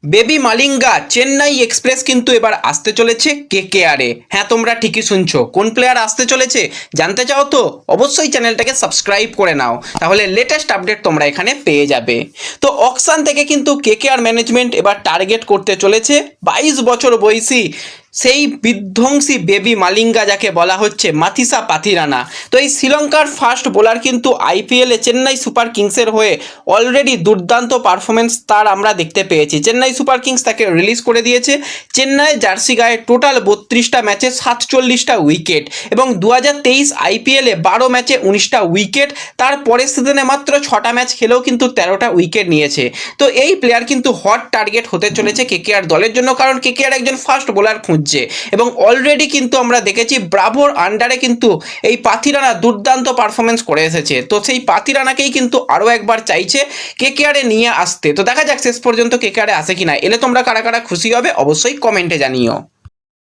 Baby Malinga Chennai express কিন্তু এবার আসতে চলেছে কেকেআরে। হ্যাঁ, তোমরা ঠিকই শুনছো। কোন প্লেয়ার আসতে চলেছে জানতে চাও তো অবশ্যই চ্যানেলটাকে সাবস্ক্রাইব করে নাও, তাহলে লেটেস্ট আপডেট তোমরা এখানে পেয়ে যাবে। তো অকশন থেকে কিন্তু কেকেআর ম্যানেজমেন্ট এবার টার্গেট করতে চলেছে 22 বছর বয়সী সেই বিধ্বংসী বেবি মালিঙ্গা, যাকে বলা হচ্ছে মাথিসা পাথিরানা। তো এই শ্রীলঙ্কার ফার্স্ট বোলার কিন্তু আইপিএলে চেন্নাই সুপার কিংসের হয়ে অলরেডি দুর্দান্ত পারফরমেন্স তার আমরা দেখতে পেয়েছি। চেন্নাই সুপার কিংস তাকে রিলিজ করে দিয়েছে। চেন্নাই জার্সি গায়ে টোটাল 32টা ম্যাচে 47টা উইকেট এবং 2023 আইপিএলে 12 ম্যাচে 19টা উইকেট। তার পরের সিজনে মাত্র 6টা ম্যাচ খেলেও কিন্তু 13টা উইকেট নিয়েছে। তো এই প্লেয়ার কিন্তু হট টার্গেট হতে চলেছে কেকেআর দলের জন্য, কারণ কেকেআর একজন ফাস্ট বোলার খুঁজছে এবং অলরেডি কিন্তু আমরা দেখেছি ব্রাভোর আন্ডারে কিন্তু এই পাথিরানা দুর্দান্ত পারফরমেন্স করে এসেছে। তো সেই পাথিরানাকেই কিন্তু আরও একবার চাইছে কেকেআরে নিয়ে আসতে। তো দেখা যাক শেষ পর্যন্ত কেকেআরে আসে কিনা। এলে তোমরা কারা কারা খুশি হবে অবশ্যই কমেন্টে জানিও।